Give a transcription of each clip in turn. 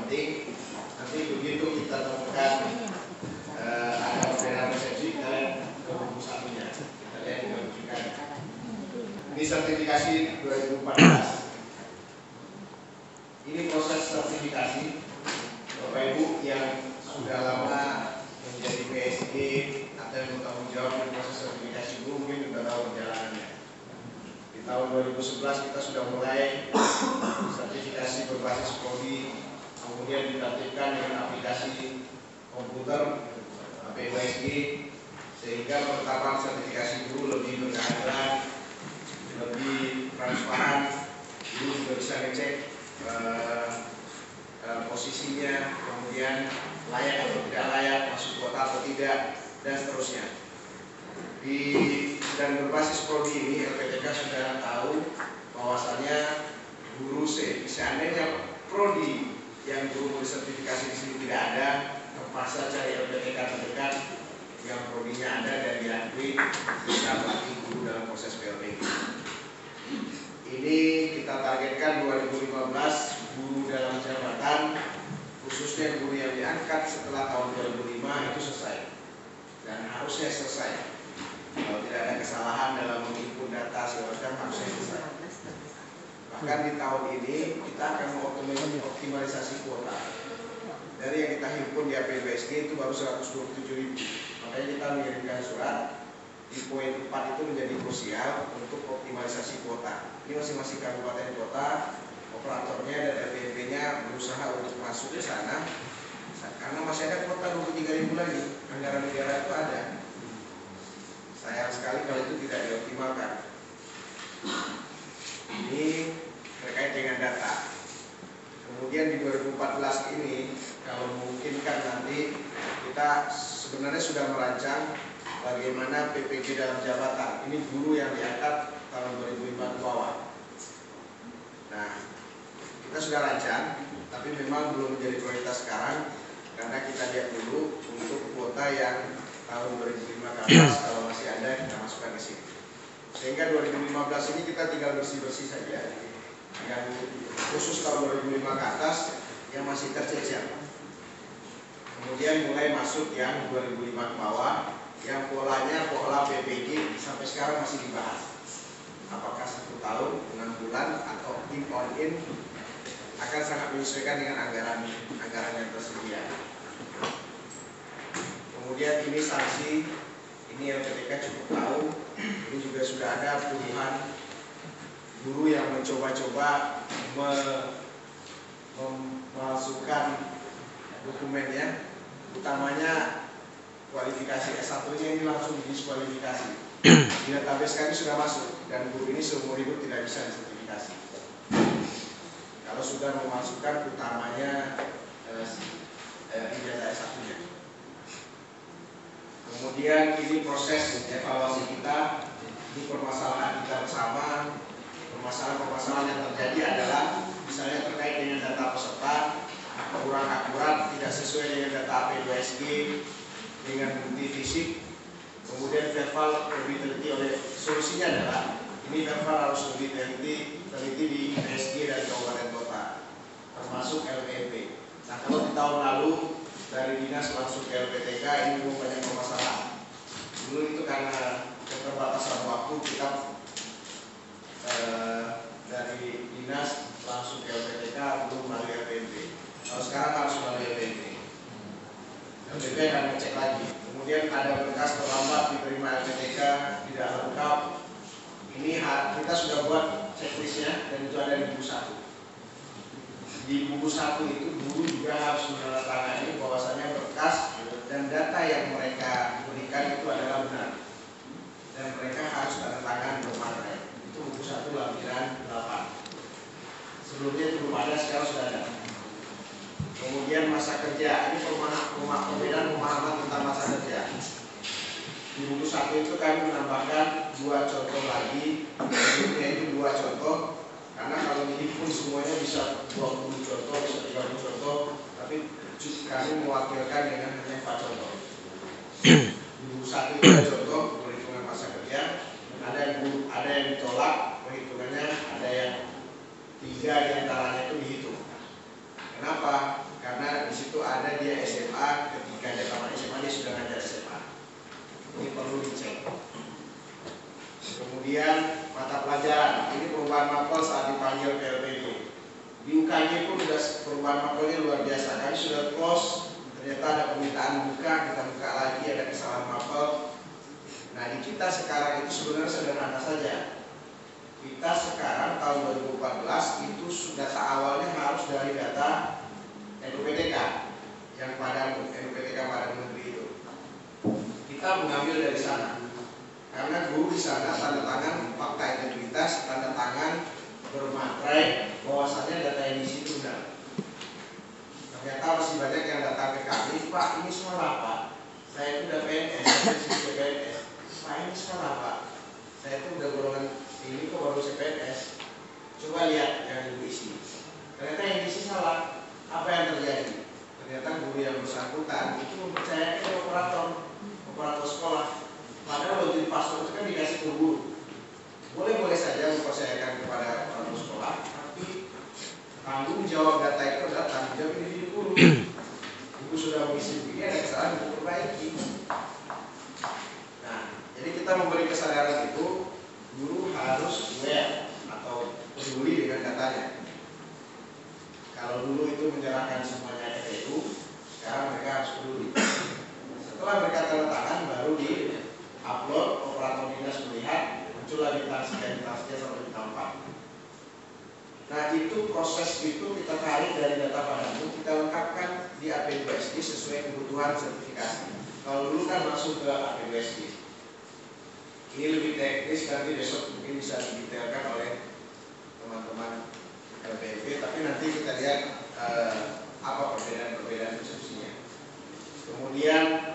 penting. Nanti begitu kita temukan ada perbedaan persepsi, kalian ke buku satunya. Kita lihat juga buktikan. Ini sertifikasi 2014. Ini proses sertifikasi Bapak Ibu yang sudah lama menjadi PSG atau yang bertanggung jawab di proses sertifikasi dulu mungkin sudah tahu perjalanannya. Di tahun 2011 kita sudah mulai sertifikasi berbasis prodi, kemudian ditertibkan dengan aplikasi komputer PSG, sehingga penetapan sertifikasi dulu lebih berkeadilan, lebih transparan. Dulu juga bisa ngecek posisinya, kemudian layak atau tidak layak, masuk kuota atau tidak, dan seterusnya. Dan berbasis prodi ini LPTK sudah tahu bahwasannya guru seandainya prodi yang guru sertifikasi di sini tidak ada, terpaksa cari LPTK terdekat yang prodinya ada dan diakui bisa melatih guru dalam proses PLPG. Ini kita targetkan 2015 guru dalam jabatan, khususnya guru yang diangkat setelah tahun 2005 itu selesai, dan harusnya selesai. Kalau tidak ada kesalahan dalam menginput data segala macam harusnya selesai. Bahkan di tahun ini kita akan mengoptimalisasi kuota. Dari yang kita himpun di APBSG itu baru 127.000. Makanya kita mengirimkan surat di poin 4 itu menjadi krusial untuk optimalisasi kuota. Ini masing-masing kabupaten kota, operatornya dan LPMP-nya berusaha untuk masuk ke sana, karena masih ada kuota 23.000 lagi. Anggaran negara itu ada. Sayang sekali kalau itu tidak dioptimalkan. Ini terkait dengan data. Kemudian di 2014 ini, kalau memungkinkan nanti kita sebenarnya sudah merancang bagaimana PPG dalam jabatan. Ini guru yang diangkat tahun 2005 ke bawah. Nah, kita sudah rancang, tapi memang belum menjadi prioritas sekarang karena kita lihat dulu untuk kuota yang tahun 2005 ke atas, kalau masih ada kita masukkan ke sini. Sehingga 2015 ini kita tinggal bersih-bersih saja. Yang khusus tahun 2005 ke atas yang masih tercecer. Kemudian mulai masuk yang 2005 ke bawah, yang polanya pola PPG sampai sekarang masih dibahas. Apakah 1 tahun, 6 bulan, atau on in akan sangat menyesuaikan dengan anggaran yang tersedia. Kemudian ini sanksi, ini LPTK cukup tahu, ini juga sudah ada puluhan guru yang mencoba-coba memasukkan dokumennya, utamanya kualifikasi S1-nya ini langsung didiskualifikasi. Di database kami sudah masuk dan guru ini seumur hidup tidak bisa disertifikasi. Kalau sudah memasukkan utamanya ijazah S1-nya. Kemudian ini proses evaluasi kita, ini permasalahan kita bersama. Permasalahan yang terjadi adalah misalnya terkait dengan data peserta kurang akurat, tidak sesuai dengan data APBSG dengan bukti fisik. Kemudian verbal lebih teliti oleh, solusinya adalah ini verbal harus lebih teliti di PSG dan kabupaten kota, termasuk LPMP. Nah, kalau di tahun lalu dari dinas langsung ke LPTK ini belum banyak permasalahan. Dulu itu karena keterbatasan waktu kita dari dinas langsung ke LPTK belum melalui LPMP. Kalau sekarang harus melalui LPMP. LPMP akan ngecek lagi. Kemudian ada berkas terlambat diterima LPTK tidak lengkap. Ini kita sudah buat checklistnya dan itu ada di buku 1. Di buku 1 itu guru juga harus menandatangani bahwasanya berkas dan data yang mereka berikan itu adalah benar. Dan mereka harus tanda tangan bermaterai. Itu buku 1 lampiran 8. Sebelumnya itu belum ada, sekarang sudah ada. Kemudian masa kerja, ini perbedaan pemahaman tentang masa kerja. Di buku 1 itu kami menambahkan 2 contoh lagi, yaitu 2 contoh. Karena kalau ini pun semuanya bisa 20 contoh, bisa 30 contoh, tapi kami mewakilkan dengan hanya 4 contoh. Di buku 1 itu ada contoh perhitungan masa kerja, ada yang ditolak perhitungannya, ada yang 3 diantaranya itu dihitung. Kenapa? jalan. Ini perubahan mapel saat dipanggil PLPD. Di UKJ pun sudah perubahan mapelnya luar biasa. Kami sudah close, ternyata ada permintaan buka, kita buka lagi, ada kesalahan mapel. Nah, di kita sekarang itu sebenarnya sederhana saja. Kita sekarang tahun 2014 itu data awalnya harus dari data NUPTK yang pada NUPTK pada negeri itu. Kita mengambil dari sana karena guru di sana tanda tangan fakta integritas, tanda tangan bermaterai bahwasannya data edisi itu benar. Ternyata masih banyak yang datang ke kami, Pak ini salah Pak, saya itu udah PNS, saya PNS, Pak ini salah Pak, saya itu udah golongan ini kok baru CPNS. Coba lihat yang ibu isi. Ternyata yang isi salah. Apa yang terjadi? Ternyata guru yang bersangkutan itu mempercayakan ke operator sekolah. Padahal login password itu kan dikasih ke guru. Boleh-boleh saja mempercayakan kepada operator sekolah, tapi tanggung jawab data itu adalah tanggung jawab individu guru. Ibu sudah mengisi begini, ada kesalahan diperbaiki. Nah, jadi kita memberi kesadaran itu. Guru harus aware atau peduli dengan datanya. Kalau dulu itu menyerahkan semuanya ke TU, sekarang mereka harus peduli. Setelah mereka tanda tangan, baru di upload, operator dinas melihat, muncul lagi instansinya sampai di tempat. Nah, itu proses itu kita tarik dari data padamu, kita lengkapkan di AP2SD sesuai kebutuhan sertifikasi. Kalau dulu kan masuk ke AP2SD. Ini lebih teknis, nanti besok mungkin bisa didetailkan oleh teman-teman LPP, tapi nanti kita lihat apa perbedaan instruksinya. Kemudian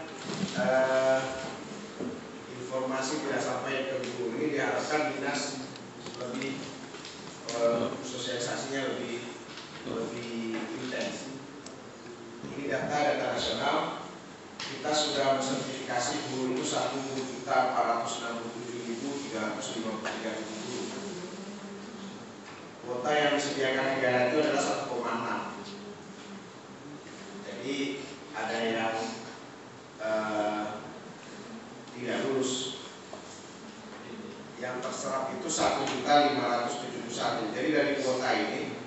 informasi tidak sampai ke guru ini diharapkan dinas lebih sosialisasinya lebih intens. Ini data nasional. Kita sudah mensertifikasi guru itu 1.467.353 guru. Kuota yang disediakan negara itu adalah 1,6. Jadi ada yang tidak lulus. Yang terserap itu 1.571. Jadi dari kuota ini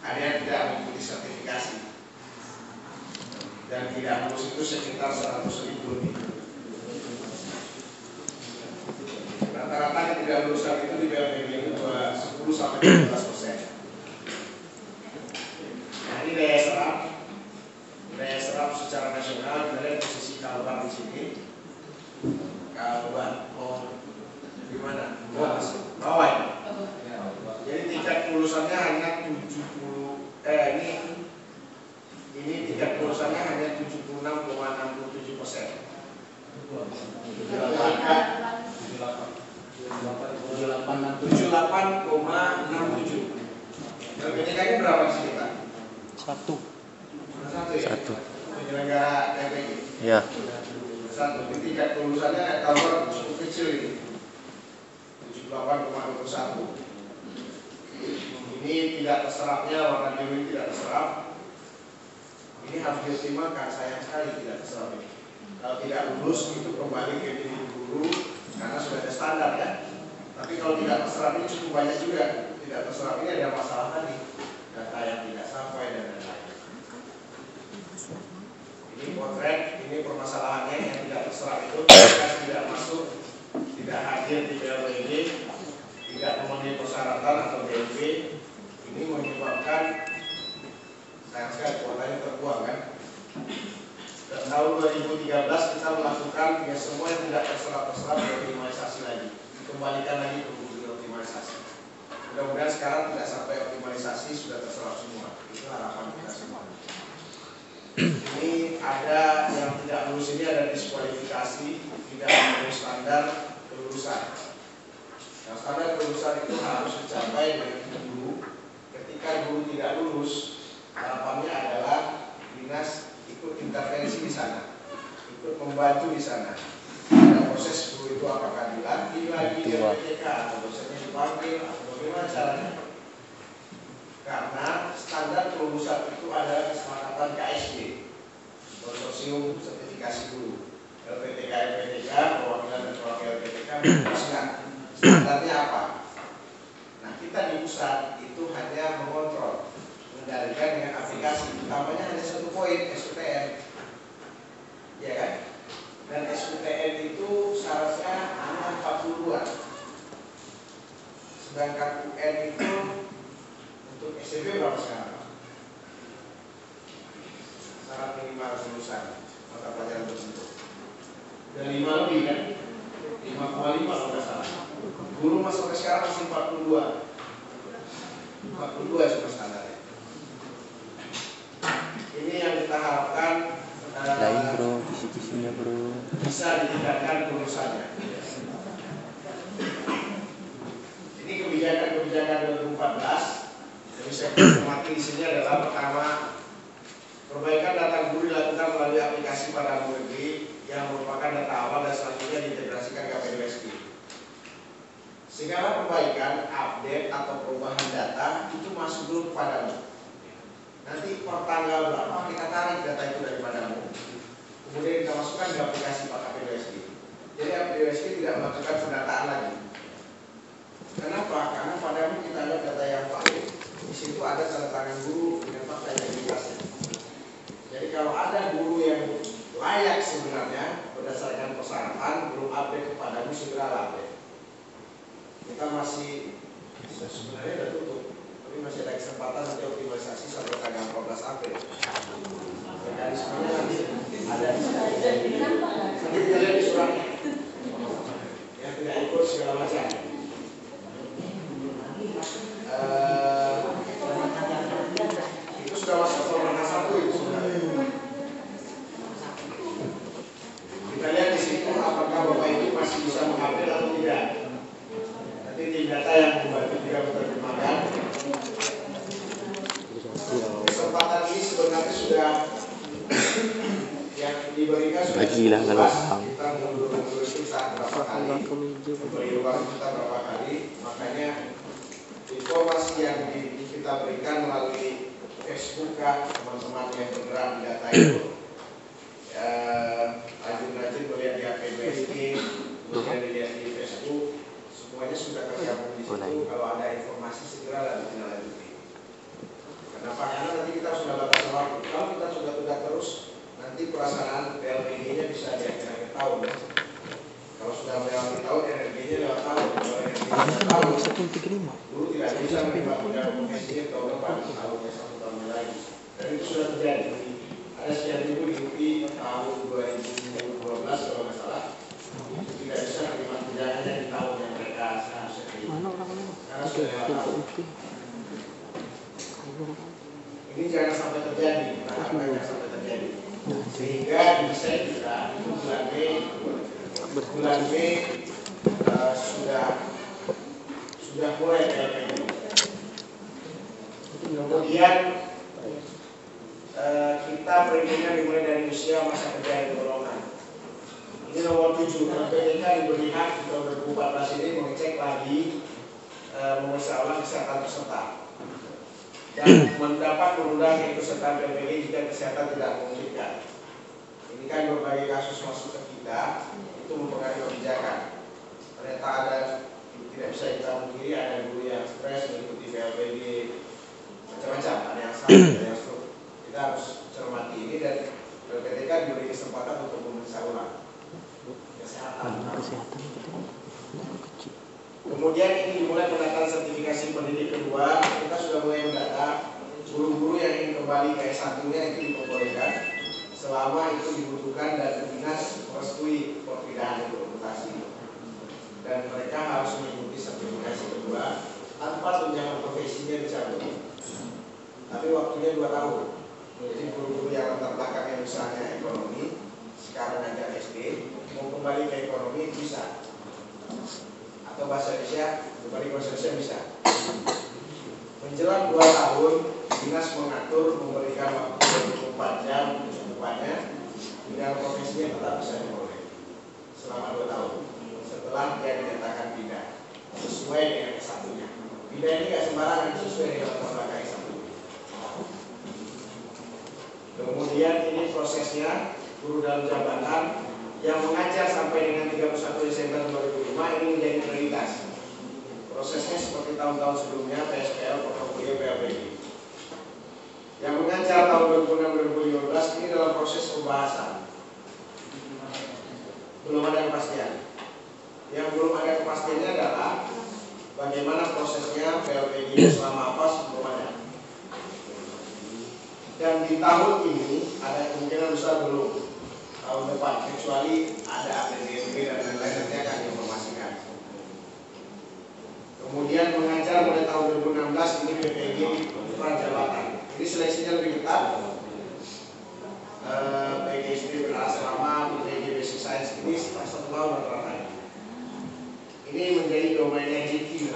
ada yang tidak mengikuti sertifikasi. Dan tidak lulus itu sekitar 100.000 lebih. Rata-rata yang tidak lulusan itu di BLPB itu 10-15%. Nah, ini daya serap secara nasional. Kita lihat posisi Kalbar di sini. Kalbar, gimana? Bawah ya. Jadi tingkat kelulusannya hanya 70. Ini tingkat kelulusannya hanya 76,67%. 78,67. LPTK ini berapa di sini Pak? Satu ya? Penyelenggara LPTK? Iya. Satu. Ini tingkat kelulusannya kalau cukup kecil ini. 78,21. Ini tidak terserapnya, warna biru ini tidak terserap. Ini harus dioptimalkan, sayang sekali tidak terserap ini. Kalau tidak lulus itu kembali ke diri guru karena sudah ada standar ya. Tapi kalau tidak terserap ini cukup banyak juga. Tidak terserap ini ada masalah tadi, data yang tidak sampai dan lain-lain. Ini potret, ini permasalahannya yang tidak terserap itu tidak masuk, tidak hadir di BLPD, tidak memenuhi persyaratan atau DLP. Ini menyebabkan sayang sekali kuotanya terbuang kan. Dan tahun 2013 kita melakukan ya semua yang tidak terserap dioptimalisasi lagi, dikembalikan lagi ke fungsi optimalisasi. Mudah-mudahan sekarang tidak sampai optimalisasi, sudah terserap semua. Itu harapan kita semua. Ini ada yang tidak lulus, ini ada diskualifikasi, tidak memenuhi standar kelulusan. Nah, standar kelulusan itu harus dicapai dengan guru. Ketika guru tidak lulus, harapannya adalah dinas ikut intervensi di sana, ikut membantu di sana. Ada proses guru itu apakah dilatih lagi di PTK atau dosennya dipanggil atau bagaimana caranya? Karena standar kelulusan itu adalah kesepakatan KSG, Konsorsium Sertifikasi Guru. LPTK, perwakilan dan perwakilan LPTK memutuskan standarnya apa? kita di pusat itu hanya mengontrol, mengendalikan dengan aplikasi. Utamanya hanya satu poin, SUTN, ya kan? Dan SUTN itu syaratnya hanya 42. Sedangkan UN itu untuk SMP berapa sekarang? Syarat minimal lulusan mata pelajaran tersebut. Dan 5 lebih kan? 5,5 kalau nggak salah. Guru masuk ke sekarang masih 42. 42 cuma standarnya. Ini yang kita harapkan lain bro, kisi-kisinya bro, bisa ditingkatkan kelulusannya. Ini kebijakan-kebijakan 2014 yang bisa kita cermati di sini adalah pertama, perbaikan data guru dilakukan melalui aplikasi pada negeri yang merupakan data awal dan selanjutnya diintegrasikan ke P2SG. Segala perbaikan, update atau perubahan data itu masuk dulu kepadamu. Nanti per tanggal berapa kita tarik data itu daripadamu, kemudian kita masukkan di aplikasi Pak P2SG. Jadi P2SG tidak melakukan pendataan lagi. Kenapa? Karena padamu kita ada data yang valid. Di situ ada tanda tangan guru dengan fakta integritasnya. Jadi kalau ada guru yang layak sebenarnya berdasarkan persyaratan belum update kepadamu, segera update. Kita masih sebenarnya sudah tutup, tapi masih ada kesempatan nanti optimalisasi sampai tanggal 14 April. Mekanismenya nanti ada di sana. Nanti kita lihat di suratnya. Yang tidak ikut segala macam. Itu sudah masuk formulir 1 itu sebenarnya. Kita lihat di situ apakah Bapak Ibu masih bisa mengupdate atau tidak. Nanti tim data yang membantu kita menerjemahkan. Kesempatan ini sebenarnya sudah yang diberikan sudah bagilah kalau kita mundur kita berapa kali, memberi ruang kita berapa kali, makanya informasi yang kita berikan melalui Facebook teman-teman yang bergerak di data itu rajin-rajin melihat di P2SG, kemudian dilihat di Facebook, semuanya sudah tergabung di situ. Kalau ada informasi segera lanjuti. Kenapa? Karena nanti kita sudah batas waktu. Kalau kita sudah tegak terus, nanti pelaksanaan PLBG-nya bisa di akhir tahun. Kalau sudah melewati tahun, energinya lewat tahun. Kalau energinya tahun, guru tidak bisa menerima tunjangan profesi tahun depan, tahunnya 1 tahun lagi. Dan itu sudah terjadi. Ada sekian ribu di UI tahun 2012 kalau nggak salah, itu tidak bisa menerima tunjangannya di tahun yang mereka seharusnya terima. Karena sudah lewat tahun. Ini jangan sampai terjadi, jangan sampai terjadi. Sehingga bisa juga itu bulan Mei sudah mulai PLPG. Kemudian kita perizinan dimulai dari usia masa kerja yang golongan. Ini nomor 7. PPK diberi hak di tahun 2014 ini mengecek lagi memeriksa ulang kesehatan peserta dan mendapat mengundang keikutsertaan PPG jika kesehatan tidak memungkinkan. Ini kan berbagai kasus masuk ke kita itu mempengaruhi kebijakan. Ternyata ada tidak bisa kita mungkiri, ada guru yang stres mengikuti PLPG macam-macam, ada yang sakit, ada yang stroke. Kita harus cermati ini dan PPTK diberi kesempatan untuk memeriksa ulang kesehatan. Kemudian ini dimulai pendataan sertifikasi pendidik kedua. Kita sudah mulai mendata guru-guru yang ingin kembali ke S1-nya itu diperbolehkan selama itu dibutuhkan dan dinas merestui perpindahan implementasi. Dan mereka harus mengikuti sertifikasi kedua tanpa tunjangan profesinya dicabut. Tapi waktunya 2 tahun. Jadi guru-guru yang latar belakangnya misalnya ekonomi, sekarang ngajar SD, mau kembali ke ekonomi bisa. Atau bahasa Indonesia, kembali ke bahasa Indonesia bisa. Menjelang 2 tahun, dinas mengatur memberikan waktu 24 jam secukupnya, bidang profesinya tetap bisa diperoleh selama 2 tahun. Setelah dia dinyatakan pindah sesuai dengan S1-nya. Pindah ini nggak sembarangan, sesuai dengan latar belakang S1. Kemudian ini prosesnya guru dalam jabatan yang mengajar sampai dengan 31 Desember 2005 ini menjadi prioritas. Prosesnya seperti tahun-tahun sebelumnya, PSPL, portofolio, PLPG. Yang mengajar tahun 2006-2015 ini dalam proses pembahasan. Belum ada kepastian. Yang belum ada kepastiannya adalah bagaimana prosesnya, PLPG selama apa, belum ada. Dan di tahun ini ada kemungkinan besar belum. Tahun depan, kecuali ada APBNP dan lain-lain nanti akan diinformasikan. Kemudian mengajar mulai tahun 2016 ini PPG Prajabatan. Ini seleksinya lebih ketat. PGSD berasrama, PPG Basic Science ini setelah 1 tahun rata-rata. Ini menjadi domainnya HIT.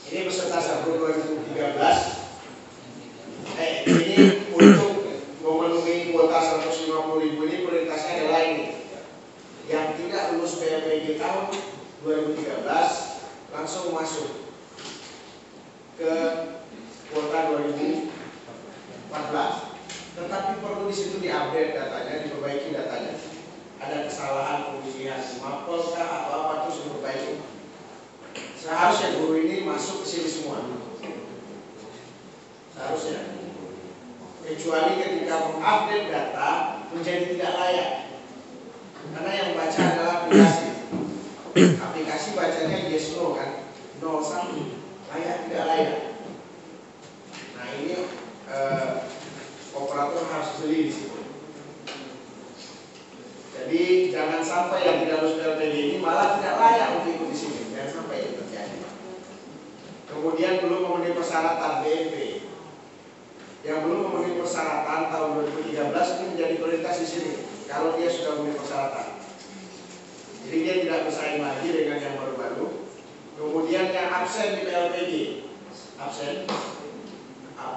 Ini peserta Sabru 2013. Ini untuk memenuhi kuota 150.000 ini prioritasnya adalah ini. Yang tidak lulus PLPG tahun 2013 langsung masuk ke kuota 2014. Tetapi perlu di situ diupdate datanya, diperbaiki datanya. Ada kesalahan pemilihan mapel kah atau apa terus diperbaiki. Seharusnya guru ini masuk ke sini semua. Seharusnya. Kecuali ketika mengupdate data menjadi tidak layak. Karena yang baca adalah aplikasi. Aplikasi bacanya yes no kan, 01, layak tidak layak. Nah ini operator harus beli di situ. Jadi jangan sampai yang tidak lulus PLPG ini malah tidak layak untuk ikut di sini. Jangan sampai itu terjadi. Kemudian belum memenuhi persyaratan BNP. Yang belum memenuhi persyaratan tahun 2013 ini menjadi prioritas di sini. Kalau dia sudah memenuhi persyaratan. Jadi dia tidak bersaing lagi dengan yang baru-baru. Kemudian yang absen di PLPG, absen,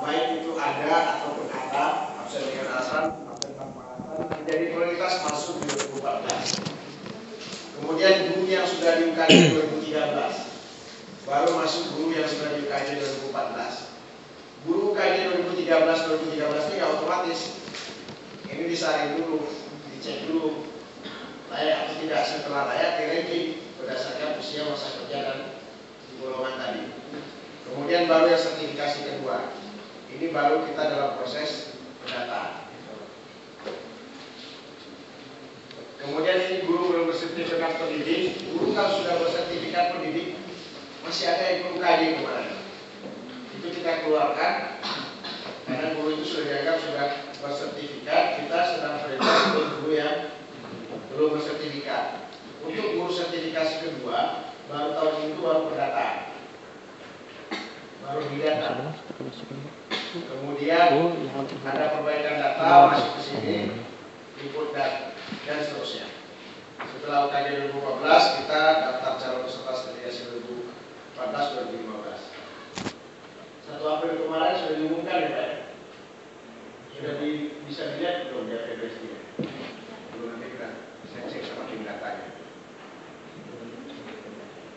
baik itu ada ataupun ada, absen dengan alasan, absen tanpa alasan, menjadi prioritas masuk di 2014. Kemudian guru yang sudah di UKJ 2013, baru masuk guru yang sudah di UKJ 2014. Guru UKJ 2013 ini nggak otomatis. Ini disaring dulu, dicek dulu layak atau tidak. Setelah layak di-ranking berdasarkan usia, masa kerja dan golongan tadi. Kemudian baru yang sertifikasi kedua. Ini baru kita dalam proses pendataan. Kemudian ini guru belum bersertifikat pendidik. Guru kalau sudah bersertifikat pendidik masih ada yang guru KJ kemarin. Itu kita keluarkan karena guru itu sudah dianggap sudah bersertifikat. Kita sedang perintah untuk guru yang belum bersertifikat. Untuk guru sertifikasi kedua baru tahun itu baru pendataan, baru didata. Kemudian ada perbaikan data masuk ke sini, input dan seterusnya. Setelah UKJ 2014 kita daftar calon peserta sertifikasi 2014-2015. 1 April kemarin sudah diumumkan ya Pak. Sudah bisa dilihat belum di APBSD? Belum, nanti kita cek sama tim datanya.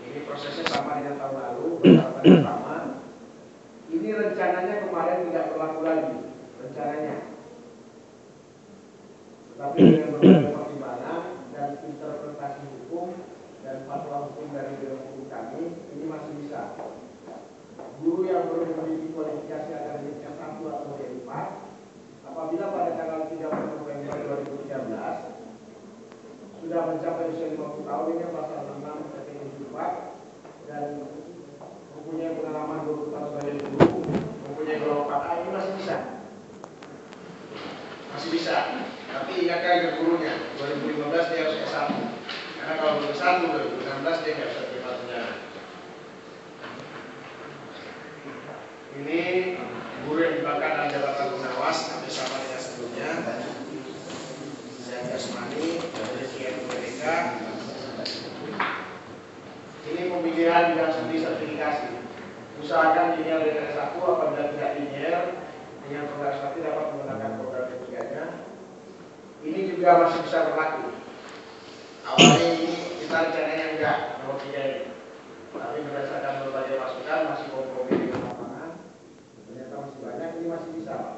Ini prosesnya sama dengan tahun lalu, persyaratannya sama. Ini rencananya kemarin tidak berlaku lagi, rencananya. Tetapi dengan berbagai pertimbangan dan interpretasi hukum dan fatwa hukum dari biro hukum kami, ini masih bisa. Guru yang belum memiliki kualifikasi akademiknya 1 atau D4, apabila pada tanggal 30 November 2013 sudah mencapai usia 50 tahun, ini pasal 6 PPN 4 dan mempunyai pengalaman 20 tahun sebagai guru, mempunyai gelar 4A, ini masih bisa. Masih bisa. Tapi ingatkan ke gurunya, 2015 dia harus S1. Karena kalau belum S1 2016 dia nggak bisa terima tunjangan. Ini guru yang dibakar dalam jabatan pengawas, hampir sama dengan sebelumnya. Saya jasmani, dari sekian mereka. Ini pemilihan bidang studi sertifikasi. Usahakan linear dengan S1, apabila tidak linear dengan program S1 dapat menggunakan program ketiganya. Ini juga masih bisa berlaku. Awalnya ini kita rencananya enggak, nomor 3 ini. Tapi berdasarkan berbagai masukan masih kompromi dengan lapangan. Ternyata masih banyak, ini masih bisa Pak.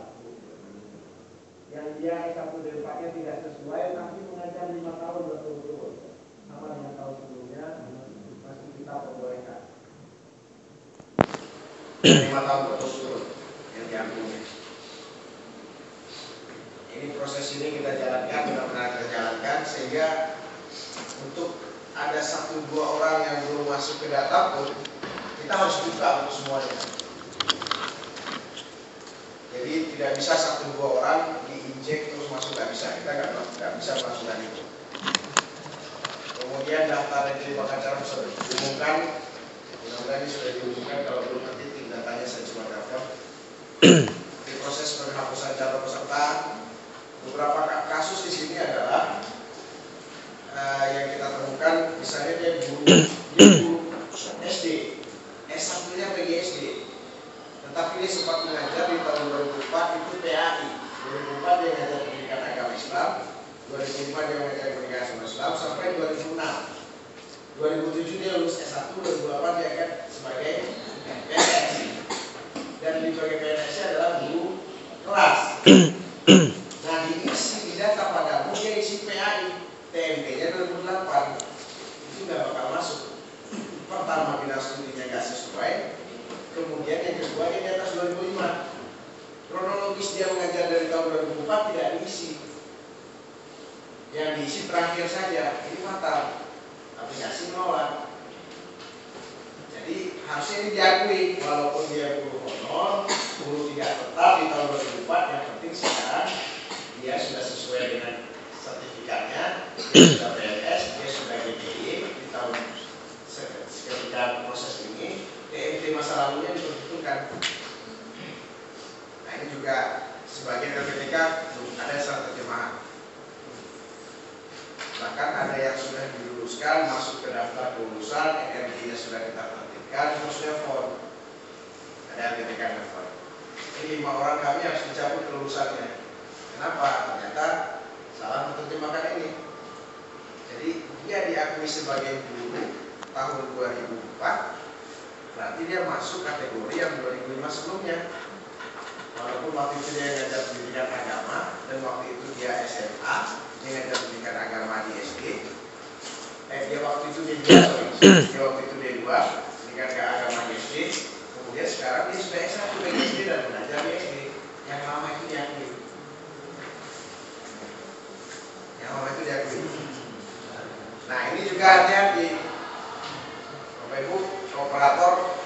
Yang dia S1 D4-nya tidak sesuai, tapi mengajar 5 tahun berturut-turut. Sama dengan tahun sebelumnya, 5 tahun berturut-turut yang diambilnya. Ini proses ini kita jalankan, benar-benar kita jalankan sehingga untuk ada 1-2 orang yang belum masuk ke data pun kita harus buka untuk semuanya. Jadi tidak bisa 1-2 orang diinjek terus masuk, nggak bisa. Kita nggak bisa melakukan itu. Kemudian daftar yang terlibat acara sudah diumumkan. Mudah-mudahan ini sudah diumumkan. Kalau belum nanti tim datanya saya coba daftar. Di proses penghapusan calon peserta, beberapa kasus di sini adalah yang kita temukan, misalnya dia guru SD, S1-nya PGSD, tetapi dia sempat mengajar di tahun 2004 itu PAI. 2004 dia mengajar pendidikan agama Islam, 2005 dia mengajar pendidikan agama Islam sampai 2006. 2007 dia lulus S1, 2008 dia akan sebagai PNS. Dan sebagai PNS adalah guru kelas. Nah, diisi di data padamu dia isi PAI, TMP-nya 2008. Itu nggak bakal masuk. Pertama bidang studinya nggak sesuai. Kemudian yang kedua dia di atas 2005. Kronologis dia mengajar dari tahun 2004 tidak diisi. Yang diisi terakhir saja. Ini fatal. Aplikasi menolak. Jadi harusnya ini diakui walaupun dia guru honor, guru tidak tetap di tahun 2004. Yang penting sekarang dia sudah sesuai dengan sertifikatnya, dia sudah PNS, dia sudah GPI di tahun ketika proses ini. TMT masa lalunya diperhitungkan. Nah ini juga sebagian LPTK belum ada salah terjemahan. Bahkan ada yang sudah diluluskan masuk ke daftar kelulusan, NRI-nya sudah kita tertibkan, terusnya form. Ada LPTK daftar. Ini 5 orang kami harus dicabut kelulusannya. Kenapa? Ternyata salah menerjemahkan ini. Jadi dia diakui sebagai guru tahun 2004. Berarti dia masuk kategori yang 2005 sebelumnya. Walaupun waktu itu dia ngajar pendidikan agama dan waktu itu dia SMA, dia ngajar pendidikan agama di SD. Dia waktu itu D2, dia waktu itu D2, pendidikan agama di SD. Kemudian sekarang dia sudah S1 di SD dan mengajar di SD. Yang lama itu diakui. Yang lama itu diakui. Nah ini juga hati-hati. Bapak Ibu, operator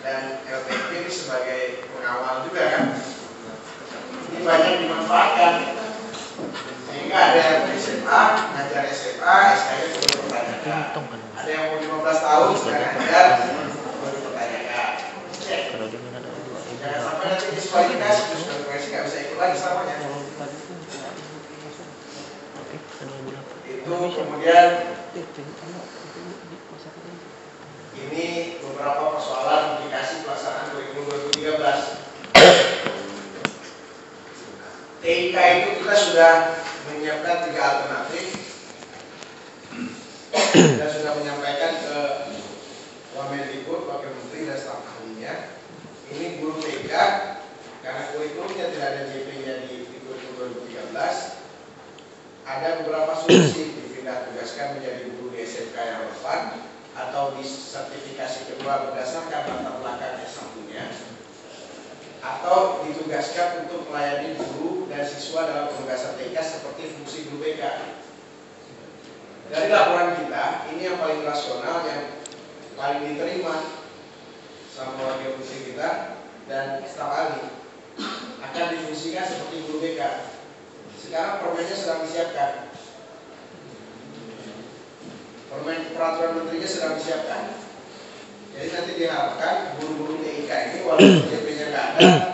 dan LPP ini sebagai pengawal juga kan. Ini banyak dimanfaatkan. Sehingga ada yang di SMA, ngajar SMA, SK-nya perlu dipertanyakan. Ada yang mau 15 tahun, sedang ngajar, perlu dipertanyakan. Jangan sampai nanti diskualifikasi, terus diskualifikasi nggak bisa ikut lagi selamanya. Itu kemudian ini beberapa persoalan aplikasi pelaksanaan kurikulum 2013. TIK itu kita sudah menyiapkan 3 alternatif. Kita sudah menyampaikan ke Wamendikbud, Wakil Menteri dan staf ahlinya. Ini guru TIK karena kurikulumnya tidak ada JP-nya di kurikulum 2013. Ada beberapa solusi dipindah tugaskan menjadi guru di SMK yang relevan atau di sertifikasi kedua berdasarkan latar belakang S1-nya, atau ditugaskan untuk melayani guru dan siswa dalam penugasan TK seperti fungsi guru BK. Dari laporan kita, ini yang paling rasional, yang paling diterima sama wakil menteri kita dan staf ahli, akan difungsikan seperti guru BK. Sekarang permennya sedang disiapkan. Peraturan menterinya sedang disiapkan. Jadi nanti diharapkan guru-guru TIK ini walaupun JP-nya nggak ada,